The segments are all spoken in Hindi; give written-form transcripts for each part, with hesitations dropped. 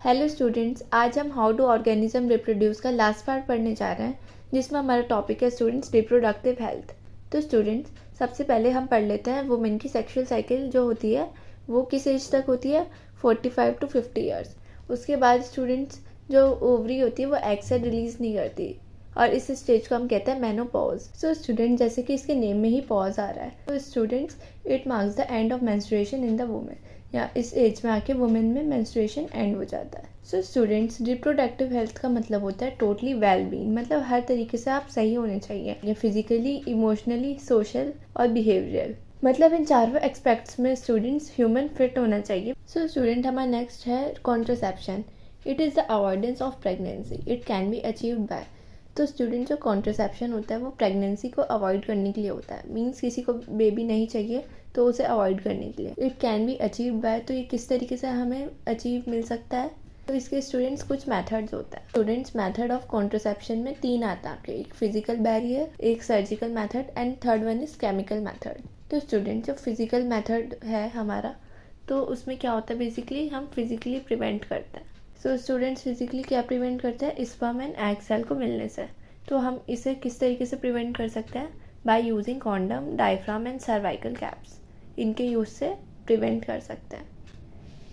हेलो स्टूडेंट्स, आज हम हाउ डू ऑर्गेनिज्म रिप्रोड्यूस का लास्ट पार्ट पढ़ने जा रहे हैं, जिसमें हमारा टॉपिक है स्टूडेंट्स रिप्रोडक्टिव हेल्थ। तो स्टूडेंट्स, सबसे पहले हम पढ़ लेते हैं वुमेन की सेक्सुअल साइकिल जो होती है वो किस एज तक होती है, 45 to 50 ईयर्स। उसके बाद स्टूडेंट्स, जो ओवरी होती है वो एग सेल रिलीज नहीं करती और इस स्टेज को हम कहते हैं मेनोपॉज। सो स्टूडेंट, जैसे कि इसके नेम में ही पॉज आ रहा है, तो students it marks the end of menstruation in the women, या इस एज में आके वुमेन में मेंस्ट्रुएशन एंड हो जाता है। सो स्टूडेंट्स, रिप्रोडक्टिव हेल्थ का मतलब होता है टोटली वेल बीइंग, मतलब हर तरीके से आप सही होने चाहिए, या फिजिकली, इमोशनली, सोशल और बिहेवियरल, मतलब इन चारों एक्सपेक्ट्स में स्टूडेंट्स ह्यूमन फिट होना चाहिए। सो स्टूडेंट, हमारा नेक्स्ट है contraception. It is the avoidance of pregnancy, it can be achieved by. तो स्टूडेंट, जो कॉन्ट्रासेप्शन होता है वो प्रेगनेंसी को अवॉइड करने के लिए होता है, मीन्स किसी को बेबी नहीं चाहिए तो उसे अवॉइड करने के लिए। It can be achieve by, तो ये किस तरीके से हमें अचीव मिल सकता है, तो इसके स्टूडेंट्स कुछ मेथड्स होता है। स्टूडेंट्स, मेथड ऑफ कॉन्ट्रासेप्शन में 3 आता है, एक फिजिकल बैरियर, एक surgical method and third one is chemical method. तो स्टूडेंट, जो फिजिकल मेथड है हमारा, तो उसमें क्या होता है, बेसिकली हम फिजिकली प्रिवेंट करते हैं। सो स्टूडेंट्स, फिजिकली क्या प्रिवेंट करते हैं, स्पर्म एंड एग सेल को मिलने से। तो हम इसे किस तरीके से प्रिवेंट कर सकते हैं, by using condom, diaphragm and cervical caps, इनके यूज से प्रिवेंट कर सकते हैं।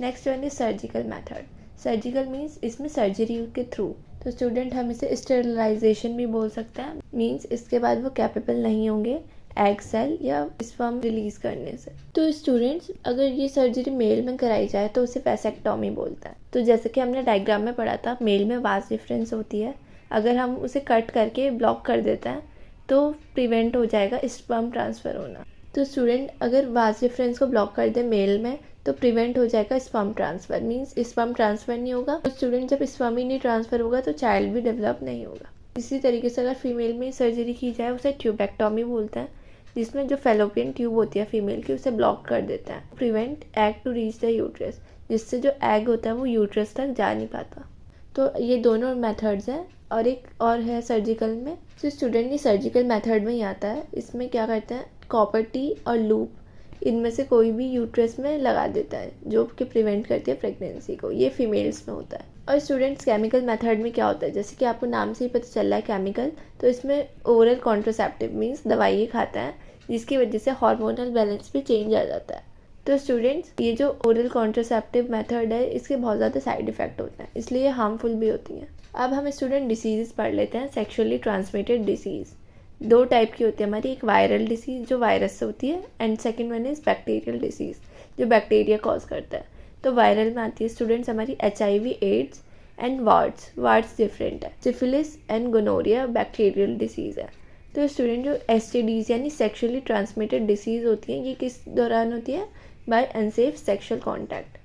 Next one is surgical method. Surgical means इसमें सर्जरी के थ्रू। तो स्टूडेंट, हम इसे स्टेरिलाइजेशन भी बोल सकते हैं, मीन्स इसके बाद वो कैपेबल नहीं होंगे एग सेल या स्पर्म रिलीज करने से। तो स्टूडेंट्स, अगर ये सर्जरी मेल में कराई जाए तो उसे वैसेक्टॉमी बोलते हैं। तो जैसे कि हमने डायग्राम में पढ़ा था, मेल में वास डिफरेंस होती है, अगर हम उसे कट करके ब्लॉक कर देते हैं तो प्रिवेंट हो जाएगा स्पर्म ट्रांसफ़र होना। तो स्टूडेंट, अगर वास डिफरेंस को ब्लॉक कर दे मेल में तो प्रिवेंट हो जाएगा sperm transfer, means sperm transfer नहीं होगा। तो स्टूडेंट, जब स्पर्म ही नहीं ट्रांसफ़र होगा तो चाइल्ड भी डेवलप नहीं होगा। इसी तरीके से अगर फीमेल में सर्जरी की जाए उसे ट्यूबेक्टॉमी बोलते हैं, जिसमें जो फेलोपियन ट्यूब होती है फीमेल की उसे ब्लॉक कर देते हैं, prevent egg to reach the uterus, जिससे जो एग होता है वो यूट्रस तक जा नहीं पाता। तो ये दोनों मेथड्स हैं, और एक और है सर्जिकल में। तो स्टूडेंट, ये सर्जिकल मेथड में ही आता है। इसमें क्या करते हैं, कॉपर टी और लूप, इनमें से कोई भी यूट्रस में लगा देता है, जो कि प्रिवेंट करती है प्रेगनेंसी को। ये फीमेल्स में होता है। और स्टूडेंट्स, केमिकल मेथड में क्या होता है, जैसे कि आपको नाम से ही पता चल रहा है केमिकल, तो इसमें ओरल कॉन्ट्रासेप्टिव मीन्स दवाई खाते हैं, जिसकी वजह से हार्मोनल बैलेंस भी चेंज आ जाता है। तो स्टूडेंट्स, ये जो ओरल कॉन्ट्रासेप्टिव मेथड है इसके बहुत ज़्यादा साइड इफ़ेक्ट होते हैं, इसलिए ये हार्मफुल भी होती हैं। अब हम स्टूडेंट डिसीज़ पढ़ लेते हैं। सेक्सुअली ट्रांसमिटेड डिसीज़ 2 टाइप की होती है हमारी, एक वायरल डिसीज़ जो वायरस से होती है, and second one is bacterial disease जो बैक्टीरिया कॉज करता है। तो वायरल में आती है स्टूडेंट्स हमारी HIV, AIDS and warts different है। Syphilis and gonorrhoea bacterial disease है। तो स्टूडेंट, जो STDs यानी सेक्सुअली ट्रांसमिटेड डिसीज़ होती हैं, ये किस दौरान होती है, बाय अनसेफ सेक्सुअल कॉन्टैक्ट।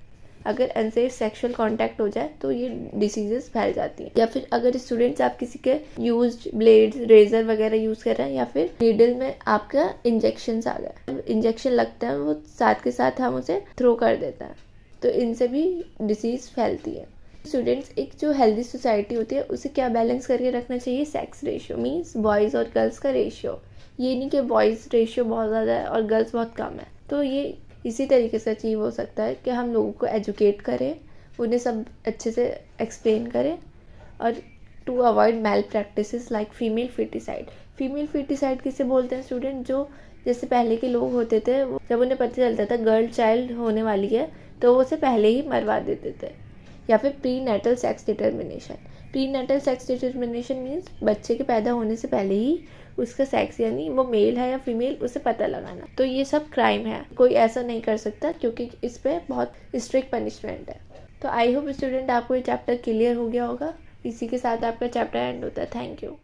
अगर अनसेफ सेक्सुअल कांटेक्ट हो जाए तो ये डिसीजेस फैल जाती हैं। या फिर अगर स्टूडेंट्स आप किसी के यूज्ड ब्लेड्स, रेजर वगैरह यूज़ कर रहे हैं, या फिर नीडल में आपका इंजेक्शन आ गया, इंजेक्शन लगता है वो साथ के साथ हम उसे थ्रो कर देते हैं, तो इनसे भी डिसीज़ फैलती है। स्टूडेंट्स, एक जो हेल्दी सोसाइटी होती है उसे क्या बैलेंस करके रखना चाहिए, सेक्स रेशियो, मीन्स बॉयज़ और गर्ल्स का रेशियो। ये नहीं कि बॉयज़ रेशियो बहुत ज़्यादा है और गर्ल्स बहुत कम है। तो ये इसी तरीके से अचीव हो सकता है कि हम लोगों को एजुकेट करें, उन्हें सब अच्छे से एक्सप्लेन करें, और to avoid male practices like female foeticide. Female foeticide किसे बोलते हैं स्टूडेंट, जो जैसे पहले के लोग होते थे, जब उन्हें पता चलता था गर्ल चाइल्ड होने वाली है तो वो उसे पहले ही मरवा देते थे। या फिर prenatal sex determination. Prenatal sex determination means बच्चे के पैदा होने से पहले ही उसका सेक्स, यानी वो मेल है या फीमेल, उसे पता लगाना। तो ये सब क्राइम है, कोई ऐसा नहीं कर सकता, क्योंकि इस पर बहुत स्ट्रिक्ट पनिशमेंट है। तो आई होप स्टूडेंट आपको ये चैप्टर क्लियर हो गया होगा। इसी के साथ आपका चैप्टर एंड होता है। Thank you.